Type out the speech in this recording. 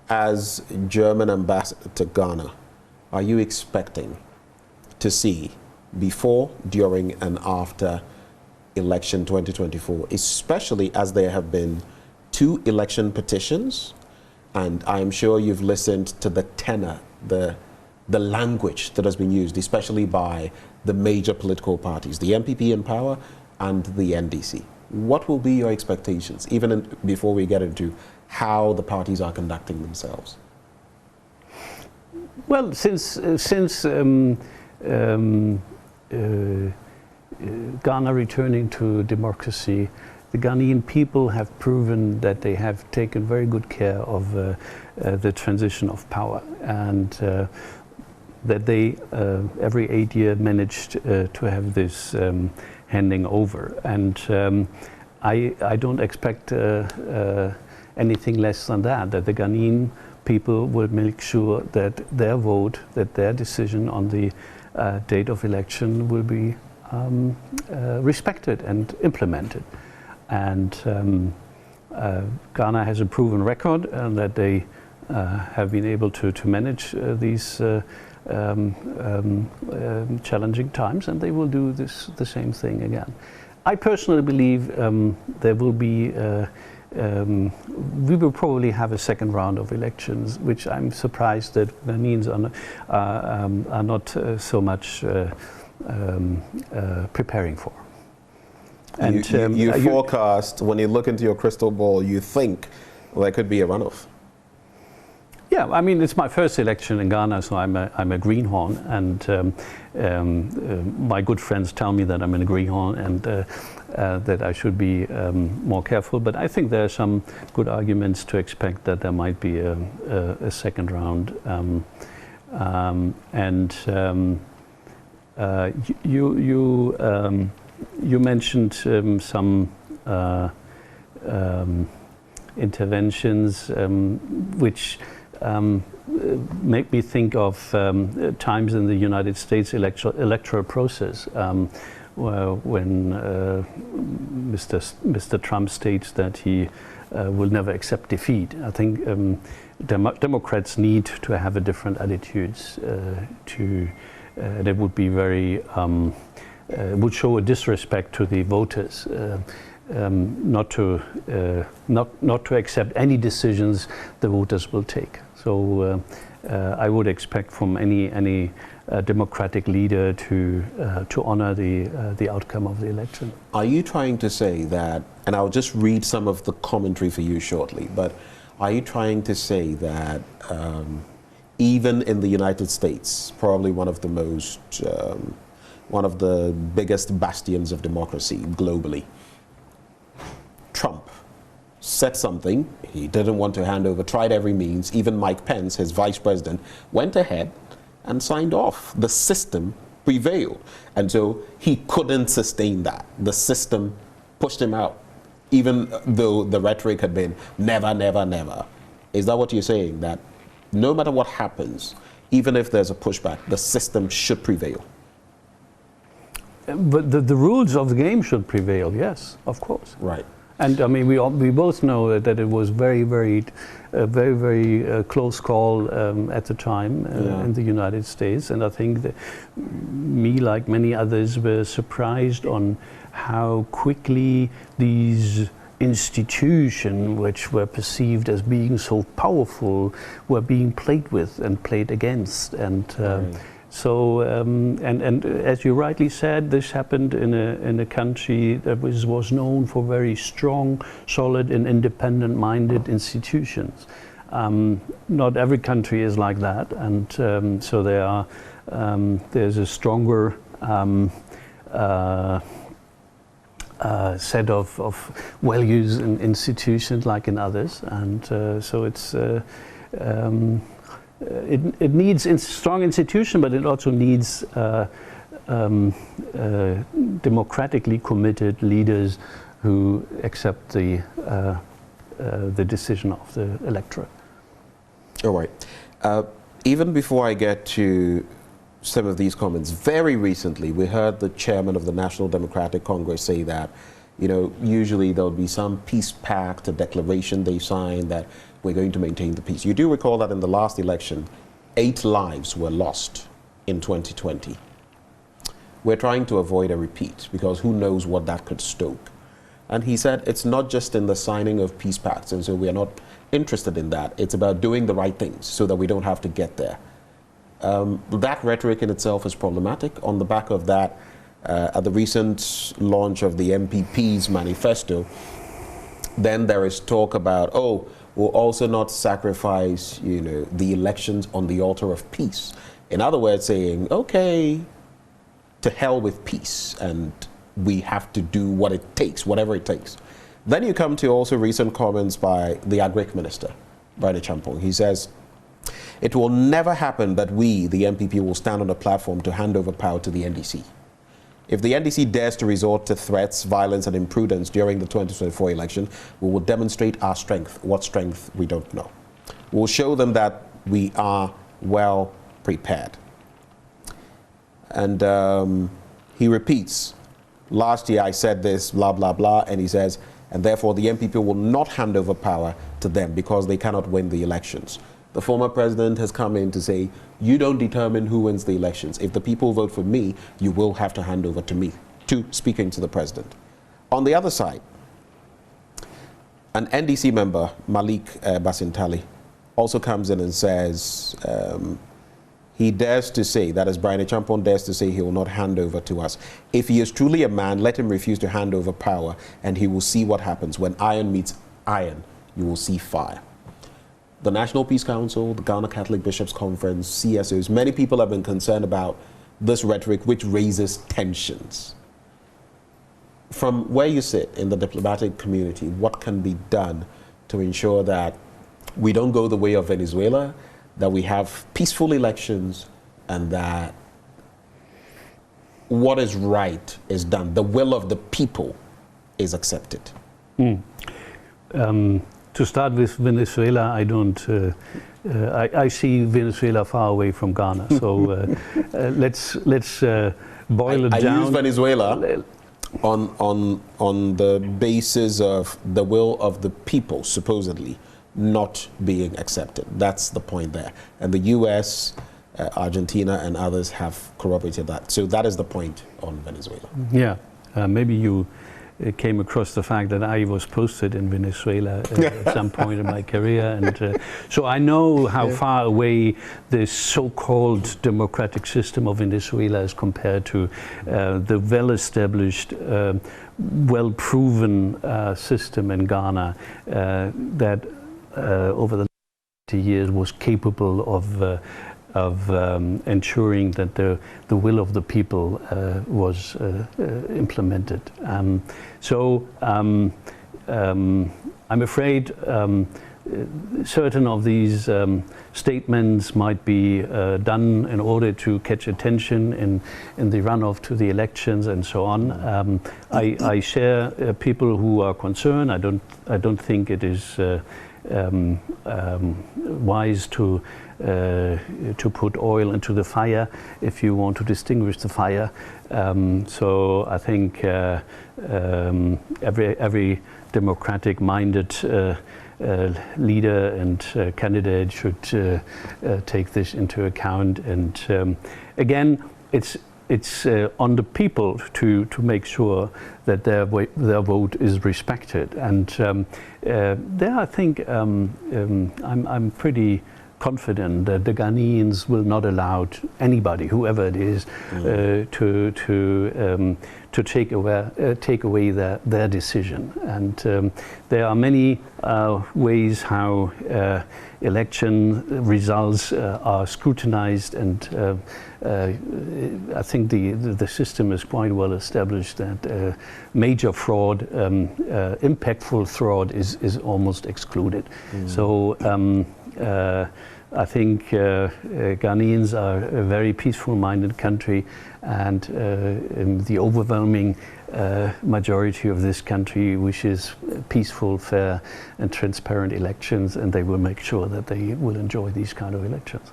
as German ambassador to Ghana, are you expecting to see before, during, and after election 2024, especially as there have been 2 election petitions, and I'm sure you've listened to the tenor, the language that has been used, especially by the major political parties, the MPP in power and the NDC. What will be your expectations, even before we get into how the parties are conducting themselves? Well, since Ghana returning to democracy, the Ghanaian people have proven that they have taken very good care of the transition of power, and that they every 8 years managed to have this handing over. And I don't expect anything less than that the Ghanaian people will make sure that their vote, that their decision on the date of election will be respected and implemented. And Ghana has a proven record that they have been able to manage these challenging times, and they will do the same thing again. I personally believe there will be we will probably have a second round of elections, which I'm surprised that Ghanaians are not so much preparing for. And you forecast, when you look into your crystal ball, you think there could be a runoff. Yeah, I mean, it's my first election in Ghana, so I'm a greenhorn, and my good friends tell me that I'm a greenhorn and that I should be more careful. But I think there are some good arguments to expect that there might be a second round. You mentioned some interventions which make me think of times in the United States electoral process when Mr. Trump states that he will never accept defeat. I think Democrats need to have a different attitudes that would be very would show a disrespect to the voters. Not to accept any decisions the voters will take. So I would expect from any democratic leader to honor the outcome of the election. Are you trying to say that, and I'll just read some of the commentary for you shortly, but are you trying to say that even in the United States, probably one of the biggest bastions of democracy globally, Trump said something he didn't want to hand over, tried every means, even Mike Pence, his vice president, went ahead and signed off. The system prevailed. And so he couldn't sustain that. The system pushed him out, even though the rhetoric had been never, never, never. Is that what you're saying? That no matter what happens, even if there's a pushback, the system should prevail? But the rules of the game should prevail, yes, of course. Right. And I mean, we both know that it was very close call at the time in the United States. And I think that me, like many others, were surprised on how quickly these institutions, which were perceived as being so powerful, were being played with and played against. And so, and as you rightly said, this happened in a country that was known for very strong, solid, and independent-minded institutions. Not every country is like that, and so there's a stronger set of values in institutions like in others, and so it's. It needs strong institution, but it also needs democratically committed leaders who accept the decision of the electorate. All right. Even before I get to some of these comments, very recently we heard the chairman of the National Democratic Congress say that, you know, usually there'll be some peace pact, a declaration they sign that we're going to maintain the peace. You do recall that in the last election, 8 lives were lost in 2020. We're trying to avoid a repeat because who knows what that could stoke. And he said it's not just in the signing of peace pacts, and so we are not interested in that. It's about doing the right things so that we don't have to get there. That rhetoric in itself is problematic. On the back of that, at the recent launch of the MPP's manifesto, then there is talk about, oh, we'll also not sacrifice, the elections on the altar of peace. In other words, saying, okay, to hell with peace, and we have to do what it takes, whatever it takes. Then you come to also recent comments by the Agric Minister, Brian Champong. He says, it will never happen that we, the MPP, will stand on a platform to hand over power to the NDC. If the NDC dares to resort to threats, violence, and imprudence during the 2024 election, we will demonstrate our strength. What strength, we don't know. We'll show them that we are well prepared. And he repeats, last year I said this, blah, blah, blah, and he says, and therefore the MPP will not hand over power to them because they cannot win the elections. The former president has come in to say, you don't determine who wins the elections. If the people vote for me, you will have to hand over to me, speaking to the president. On the other side, an NDC member, Malik Basintali, also comes in and says, he dares to say, that is Brian Champong dares to say he will not hand over to us. If he is truly a man, let him refuse to hand over power and he will see what happens. When iron meets iron, you will see fire. The National Peace Council, the Ghana Catholic Bishops' Conference, CSOs, many people have been concerned about this rhetoric which raises tensions. From where you sit in the diplomatic community, what can be done to ensure that we don't go the way of Venezuela, that we have peaceful elections, and that what is right is done, the will of the people is accepted? To start with Venezuela, I see Venezuela far away from Ghana. So let's boil it down. I use Venezuela on the basis of the will of the people, supposedly, not being accepted. That's the point there. And the US, Argentina, and others have corroborated that. So that is the point on Venezuela. Yeah, maybe you came across the fact that I was posted in Venezuela at some point in my career, and so I know how far away this so-called democratic system of Venezuela is compared to the well-established, well-proven system in Ghana that over the 90 years was capable of ensuring that the will of the people was implemented. So I'm afraid certain of these statements might be done in order to catch attention in the runoff to the elections and so on. I share people who are concerned. I don't think it is wise to put oil into the fire if you want to distinguish the fire. So I think every democratic-minded leader and candidate should take this into account. And again, it's on the people to make sure that their vote is respected. And there, I think I'm pretty confident that the Ghanaians will not allow anybody, whoever it is, to take away their decision. And there are many ways how election results are scrutinized, and I think the system is quite well established that major fraud, impactful fraud is almost excluded. So I think Ghanaians are a very peaceful-minded country, and the overwhelming majority of this country wishes peaceful, fair and transparent elections, and they will make sure that they will enjoy these kind of elections.